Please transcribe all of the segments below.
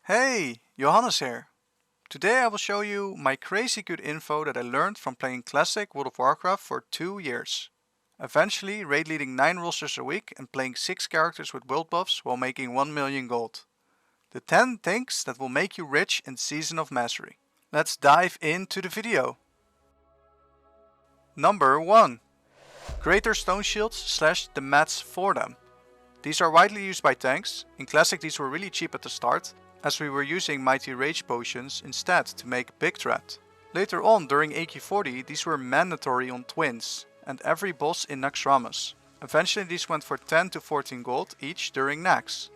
Hey, Johannes here. Today I will show you my crazy good info that I learned from playing classic World of Warcraft for 2 years. Eventually raid leading 9 rosters a week and playing 6 characters with world buffs while making 1 million gold. The 10 things that will make you rich in Season of Mastery. Let's dive into the video. Number 1. Greater Stone Shields / the mats for them. These are widely used by tanks. In Classic these were really cheap at the start, as we were using Mighty Rage potions instead to make big threat. Later on during AQ40 these were mandatory on twins and every boss in Naxxramas. Eventually these went for 10 to 14 gold each during Nax.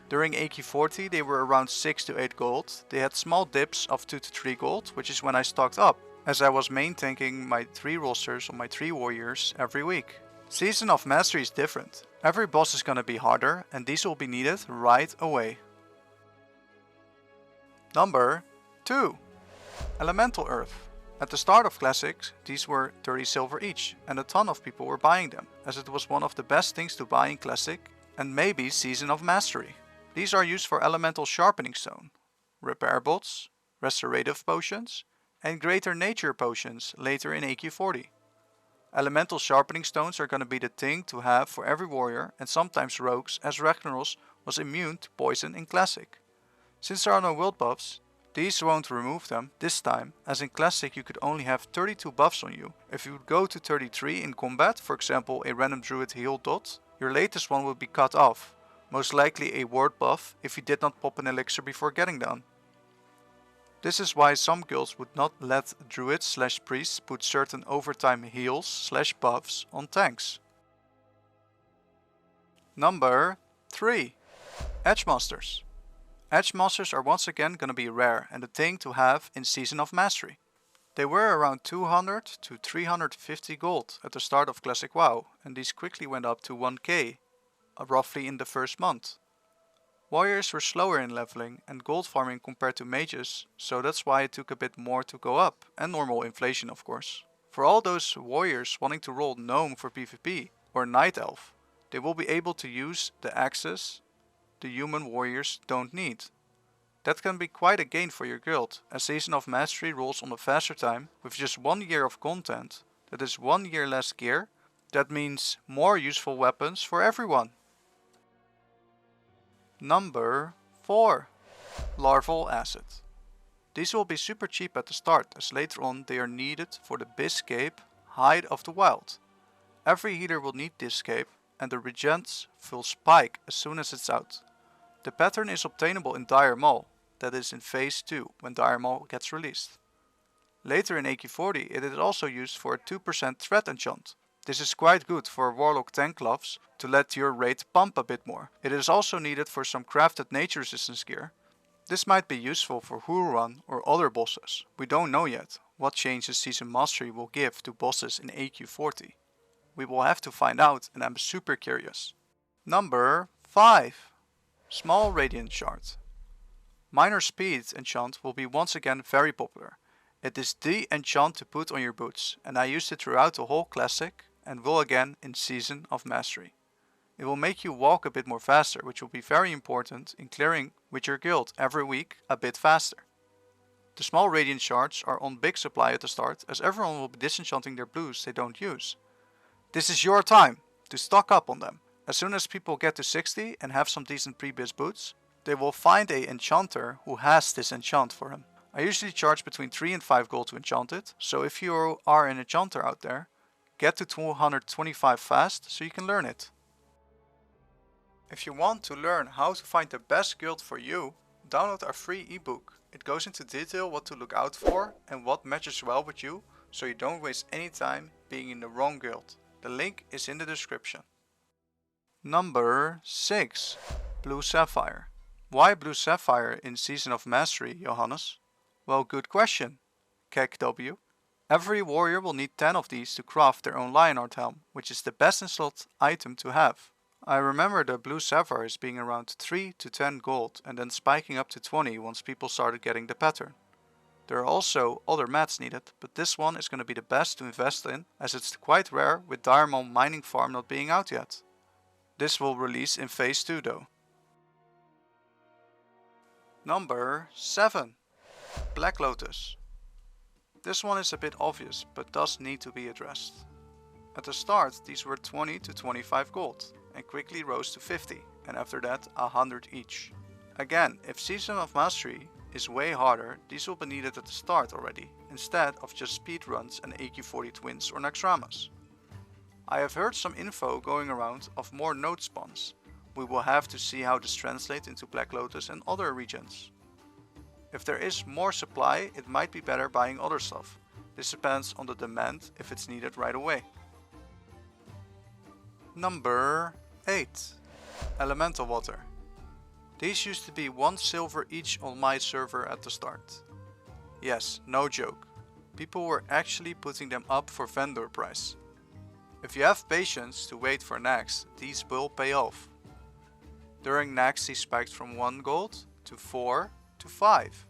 During AQ40 they were around 6 to 8 gold. They had small dips of 2 to 3 gold, which is when I stocked up, as I was main tanking my 3 rosters on my 3 warriors every week. Season of Mastery is different. Every boss is gonna be harder and these will be needed right away. Number 2. Elemental Earth. At the start of Classics, these were 30 silver each, and a ton of people were buying them, as it was one of the best things to buy in Classic, and maybe Season of Mastery. These are used for Elemental Sharpening Stone, Repair Bots, Restorative Potions, and Greater Nature Potions later in AQ40. Elemental Sharpening Stones are gonna be the thing to have for every warrior, and sometimes rogues, as Ragnaros was immune to poison in Classic. Since there are no world buffs, these won't remove them this time, as in Classic you could only have 32 buffs on you. If you would go to 33 in combat, for example a random druid heal dot, your latest one would be cut off, most likely a ward buff if you did not pop an elixir before getting done. This is why some guilds would not let druids / priests put certain overtime heals / buffs on tanks. Number 3. Edgemasters. Edgemasters are once again gonna be rare and a thing to have in Season of Mastery. They were around 200 to 350 gold at the start of Classic WoW, and these quickly went up to 1k, roughly in the first month. Warriors were slower in leveling and gold farming compared to mages, so that's why it took a bit more to go up, and normal inflation of course. For all those warriors wanting to roll gnome for PvP or night elf, they will be able to use the axes the human warriors don't need. That can be quite a gain for your guild, as Season of Mastery rolls on a faster time with just 1 year of content. That is 1 year less gear. That means more useful weapons for everyone. Number 4. Larval Acid. These will be super cheap at the start, as later on they are needed for the Biscape Hide of the Wild. Every healer will need this scape, and the regens will spike as soon as it's out. The pattern is obtainable in Dire Maul, that is in Phase 2 when Dire Maul gets released. Later in AQ40 it is also used for a 2% threat enchant. This is quite good for Warlock tank gloves to let your raid pump a bit more. It is also needed for some crafted nature resistance gear. This might be useful for Huron or other bosses. We don't know yet what changes Season Mastery will give to bosses in AQ40. We will have to find out, and I'm super curious. Number 5. Small Radiant Shard. Minor Speed enchant will be once again very popular. It is the enchant to put on your boots, and I used it throughout the whole Classic and will again in Season of Mastery. It will make you walk a bit more faster, which will be very important in clearing with your guild every week a bit faster. The small Radiant Shards are on big supply at the start, as everyone will be disenchanting their blues they don't use. This is your time to stock up on them. As soon as people get to 60 and have some decent pre-biz boots, they will find a enchanter who has this enchant for him. I usually charge between 3 and 5 gold to enchant it, so if you are an enchanter out there, get to 225 fast so you can learn it. If you want to learn how to find the best guild for you, download our free ebook. It goes into detail what to look out for and what matches well with you, so you don't waste any time being in the wrong guild. The link is in the description. Number 6. Blue Sapphire. Why Blue Sapphire in Season of Mastery, Johannes? Well, good question, KekW. Every warrior will need 10 of these to craft their own Lionheart helm, which is the best in slot item to have. I remember the Blue Sapphires being around 3 to 10 gold and then spiking up to 20 once people started getting the pattern. There are also other mats needed, but this one is going to be the best to invest in, as it's quite rare with Dire Maul mining farm not being out yet. This will release in Phase 2 though. Number 7. Black Lotus. This one is a bit obvious, but does need to be addressed. At the start, these were 20 to 25 gold, and quickly rose to 50, and after that 100 each. Again, if Season of Mastery is way harder, these will be needed at the start already, instead of just speedruns and AQ40 twins or Naxxramas. I have heard some info going around of more node spawns. We will have to see how this translates into Black Lotus and other regions. If there is more supply, it might be better buying other stuff. This depends on the demand if it's needed right away. Number 8. Elemental Water. These used to be 1 silver each on my server at the start. Yes, no joke. People were actually putting them up for vendor price. If you have patience to wait for Nax, these will pay off. During Nax these spiked from 1 gold to 4 to 5,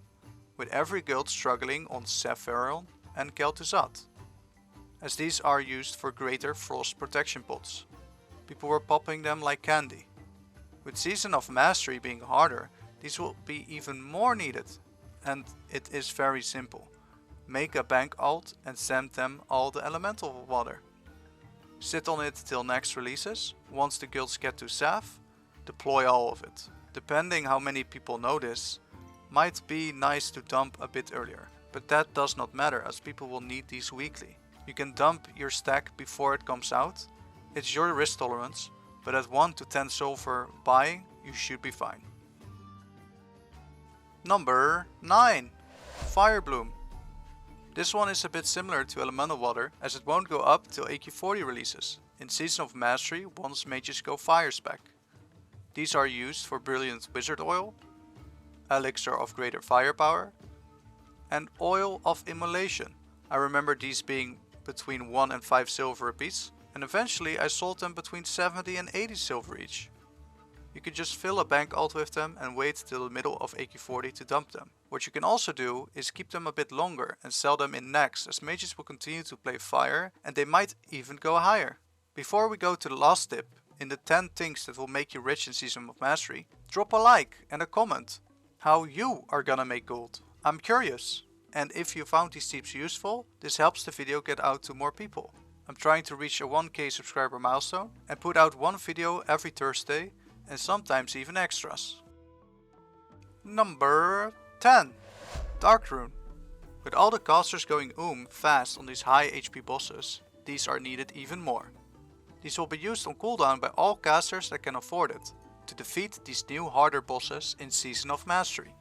with every guild struggling on Sephiron and Kel'Thuzad, as these are used for greater frost protection pots. People were popping them like candy. With Season of Mastery being harder, these will be even more needed, and it is very simple. Make a bank alt and send them all the elemental water. Sit on it till next releases. Once the guilds get to Saf, deploy all of it. Depending how many people know this, might be nice to dump a bit earlier, but that does not matter as people will need these weekly. You can dump your stack before it comes out. It's your risk tolerance, but at 1 to 10 silver buying, you should be fine. Number 9. Fire Bloom. This one is a bit similar to Elemental Water as it won't go up till AQ40 releases. In Season of Mastery, once mages go Fire spec. These are used for Brilliant Wizard Oil, Elixir of Greater Firepower, and Oil of Immolation. I remember these being between 1 and 5 silver a piece, and eventually I sold them between 70 and 80 silver each. You can just fill a bank alt with them and wait till the middle of AQ40 to dump them. What you can also do is keep them a bit longer and sell them in Nax, as mages will continue to play fire and they might even go higher. Before we go to the last tip, in the 10 things that will make you rich in Season of Mastery, drop a like and a comment how you are gonna make gold. I'm curious, and if you found these tips useful, this helps the video get out to more people. I'm trying to reach a 1k subscriber milestone and put out 1 video every Thursday and sometimes even extras. Number 10. Dark Rune. With all the casters going fast on these high HP bosses, these are needed even more. These will be used on cooldown by all casters that can afford it, to defeat these new harder bosses in Season of Mastery.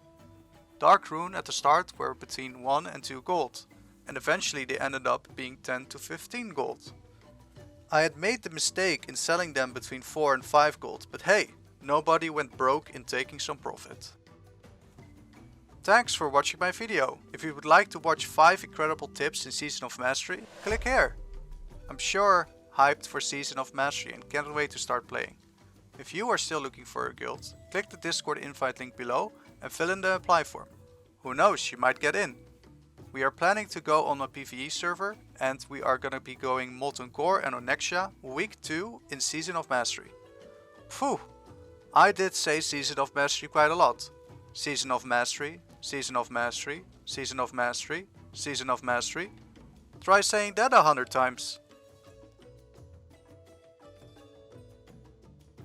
Dark Rune at the start were between 1 and 2 gold, and eventually they ended up being 10 to 15 gold. I had made the mistake in selling them between 4 and 5 gold, but hey, nobody went broke in taking some profit. Thanks for watching my video. If you would like to watch 5 incredible tips in Season of Mastery, click here. I'm sure hyped for Season of Mastery and can't wait to start playing. If you are still looking for a guild, click the Discord invite link below and fill in the apply form. Who knows, you might get in. We are planning to go on a PvE server and we are gonna be going Molten Core and Onyxia week 2 in Season of Mastery. Phew, I did say Season of Mastery quite a lot. Season of Mastery, Season of Mastery, Season of Mastery, Season of Mastery. Try saying that 100 times.